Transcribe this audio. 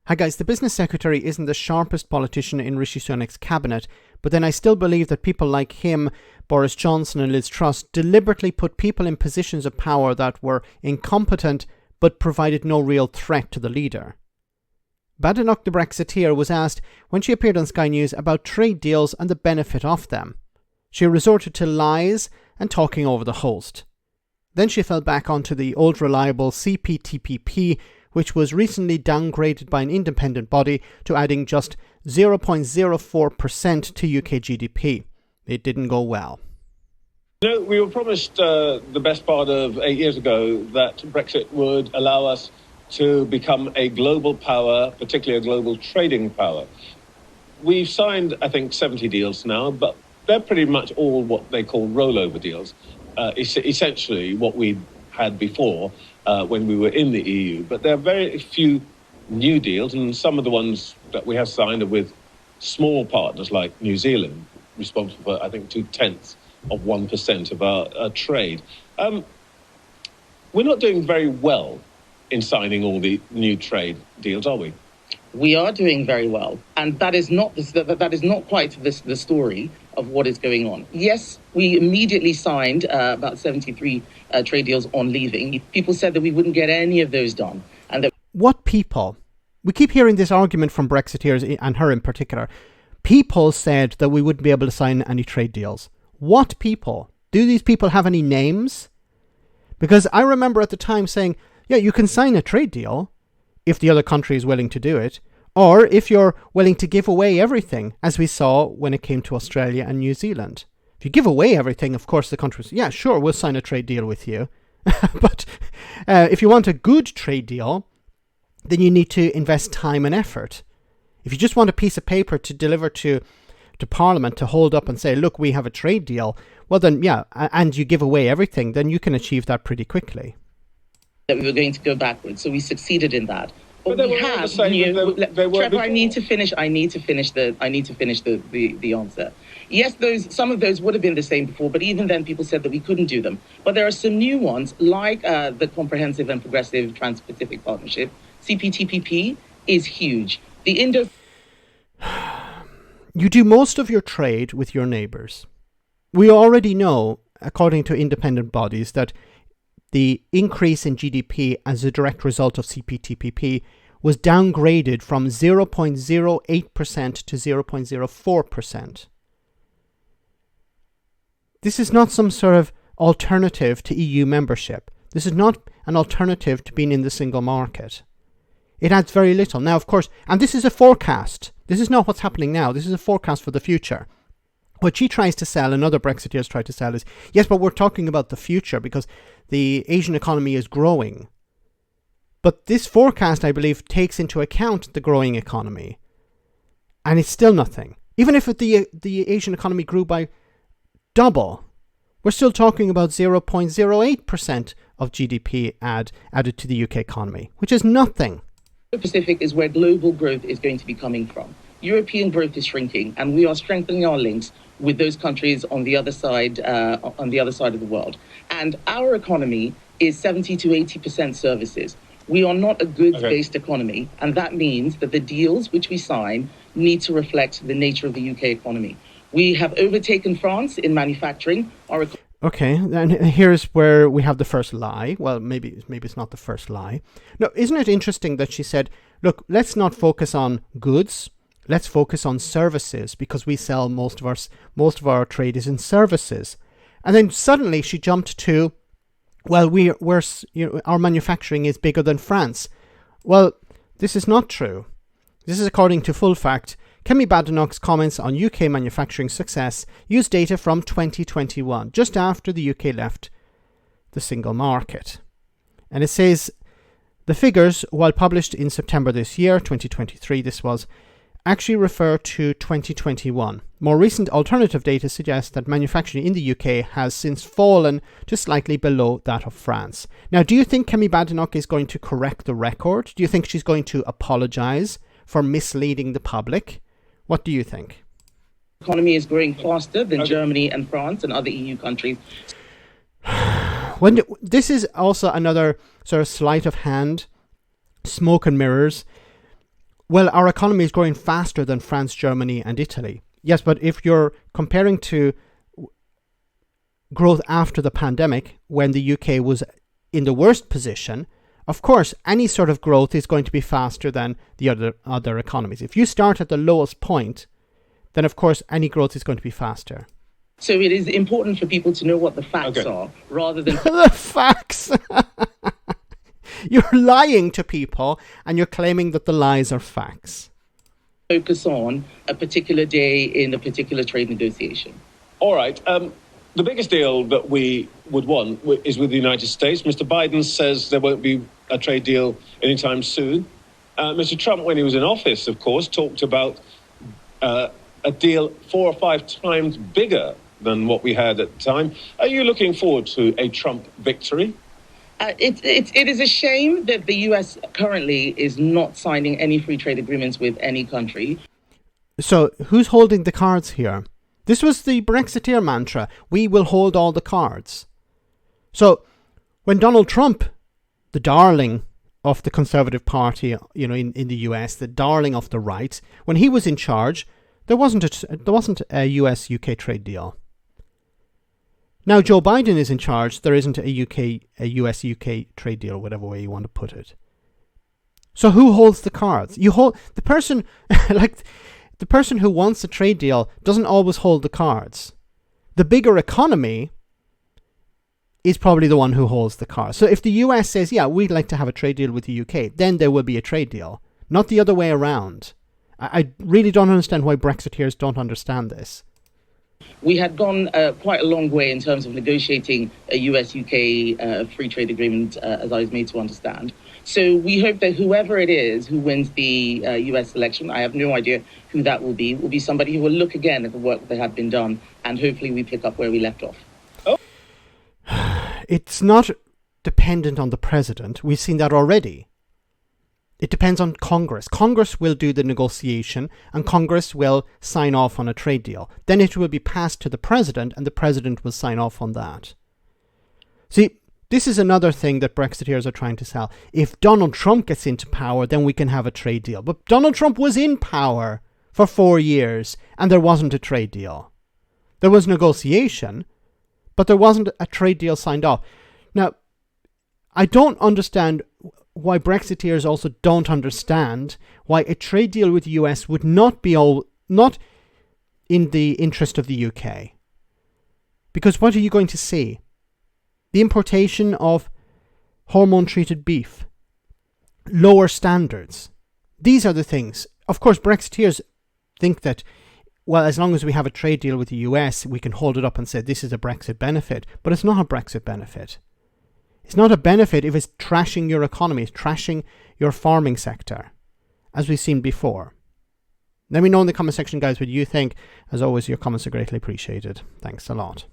Hi guys, the business secretary isn't the sharpest politician in Rishi Sunak's cabinet, but then I still believe that people like him, Boris Johnson and Liz Truss deliberately put people in positions of power that were incompetent but provided no real threat to the leader. Badenoch the Brexiteer was asked when she appeared on Sky News about trade deals and the benefit of them. She resorted to lies and talking over the host. Then she fell back onto the old reliable CPTPP, which was recently downgraded by an independent body to adding just 0.04% to UK GDP. It didn't go well. We were promised the best part of 8 years ago that Brexit would allow us to become a global power, particularly a global trading power. We've signed, I think, 70 deals now, but they're pretty much all what they call rollover deals. Essentially what we had before when we were in the EU. But there are very few new deals, and some of the ones that we have signed are with small partners like New Zealand, responsible for, I think, 0.2% of our trade. We're not doing very well in signing all the new trade deals, are we? We are doing very well, and that is not quite the story of what is going on. Yes, we immediately signed about 73 trade deals on leaving. People said that we wouldn't get any of those done, and that what people? We keep hearing this argument from Brexiteers, and her in particular. People said that we wouldn't be able to sign any trade deals. What people? Do these people have any names? Because I remember at the time saying, yeah, you can sign a trade deal if the other country is willing to do it, or if you're willing to give away everything, as we saw when it came to Australia and New Zealand. If you give away everything, of course, the countries, yeah, sure, we'll sign a trade deal with you. But if you want a good trade deal, then you need to invest time and effort. If you just want a piece of paper to deliver to Parliament to hold up and say, look, we have a trade deal, well then, yeah, and you give away everything, then you can achieve that pretty quickly. That we were going to go backwards, so we succeeded in that. But we have, Trevor, I need to finish the answer. Yes, some of those would have been the same before, but even then people said that we couldn't do them. But there are some new ones, like the Comprehensive and Progressive Trans-Pacific Partnership. CPTPP is huge. You do most of your trade with your neighbours. We already know, according to independent bodies, that the increase in GDP as a direct result of CPTPP was downgraded from 0.08% to 0.04%. This is not some sort of alternative to EU membership. This is not an alternative to being in the single market. It adds very little. Now, of course, and this is a forecast. This is not what's happening now. This is a forecast for the future. What she tries to sell, and other Brexiteers try to sell, is, yes, but we're talking about the future because the Asian economy is growing. But this forecast, I believe, takes into account the growing economy. And it's still nothing. Even if the Asian economy grew by double, we're still talking about 0.08% of GDP added to the UK economy, which is nothing. The Pacific is where global growth is going to be coming from. European growth is shrinking, and we are strengthening our links with those countries on the other side of the world. And our economy is 70 to 80% services. We are not a goods-based economy, and that means that the deals which we sign need to reflect the nature of the UK economy. We have overtaken France in manufacturing. Okay, and here's where we have the first lie. Well, maybe it's not the first lie. No, isn't it interesting that she said, look, let's not focus on goods. Let's focus on services, because we sell most of our trade is in services. And then suddenly she jumped to, well, our manufacturing is bigger than France. Well, this is not true. This is according to Full Fact. Kemi Badenoch's comments on UK manufacturing success use data from 2021, just after the UK left the single market. And it says the figures, while published in September this year, 2023, this was, actually refer to 2021. More recent alternative data suggests that manufacturing in the UK has since fallen to slightly below that of France. Now, do you think Kemi Badenoch is going to correct the record? Do you think she's going to apologise for misleading the public? What do you think? The economy is growing faster than Germany and France and other EU countries. This is also another sort of sleight of hand, smoke and mirrors. Well, our economy is growing faster than France, Germany, and Italy. Yes, but if you're comparing to growth after the pandemic, when the UK was in the worst position, of course, any sort of growth is going to be faster than the other economies. If you start at the lowest point, then of course any growth is going to be faster. So it is important for people to know what the facts are, rather than... The facts! You're lying to people and you're claiming that the lies are facts. Focus on a particular day in a particular trade negotiation. All right. The biggest deal that we would want is with the United States. Mr. Biden says there won't be a trade deal anytime soon. Mr. Trump, when he was in office, of course, talked about a deal 4 or 5 times bigger than what we had at the time. Are you looking forward to a Trump victory? It is a shame that the US currently is not signing any free trade agreements with any country. So who's holding the cards here? This was the brexiteer mantra. We will hold all the cards. So when Donald Trump, the darling of the Conservative Party, in the US, the darling of the right, when he was in charge, there wasn't a US-UK trade deal. Now Joe Biden is in charge, there isn't a US-UK trade deal, whatever way you want to put it. So who holds the cards? You hold the person, the person who wants a trade deal doesn't always hold the cards. The bigger economy is probably the one who holds the cards. So if the US says, yeah, we'd like to have a trade deal with the UK, then there will be a trade deal, not the other way around. I really don't understand why Brexiteers don't understand this. We had gone quite a long way in terms of negotiating a US-UK free trade agreement, as I was made to understand. So we hope that whoever it is who wins the US election, I have no idea who that will be somebody who will look again at the work that had been done, and hopefully we pick up where we left off. It's not dependent on the president. We've seen that already. It depends on Congress. Congress will do the negotiation and Congress will sign off on a trade deal. Then it will be passed to the president and the president will sign off on that. See, this is another thing that Brexiteers are trying to sell. If Donald Trump gets into power, then we can have a trade deal. But Donald Trump was in power for 4 years and there wasn't a trade deal. There was negotiation, but there wasn't a trade deal signed off. Now, I don't understand why Brexiteers also don't understand why a trade deal with the US would not in the interest of the UK. Because what are you going to see? The importation of hormone-treated beef, lower standards. These are the things. Of course, Brexiteers think that, well, as long as we have a trade deal with the US, we can hold it up and say this is a Brexit benefit. But it's not a Brexit benefit. It's not a benefit if it's trashing your economy, it's trashing your farming sector, as we've seen before. Let me know in the comment section, guys, what you think. As always, your comments are greatly appreciated. Thanks a lot.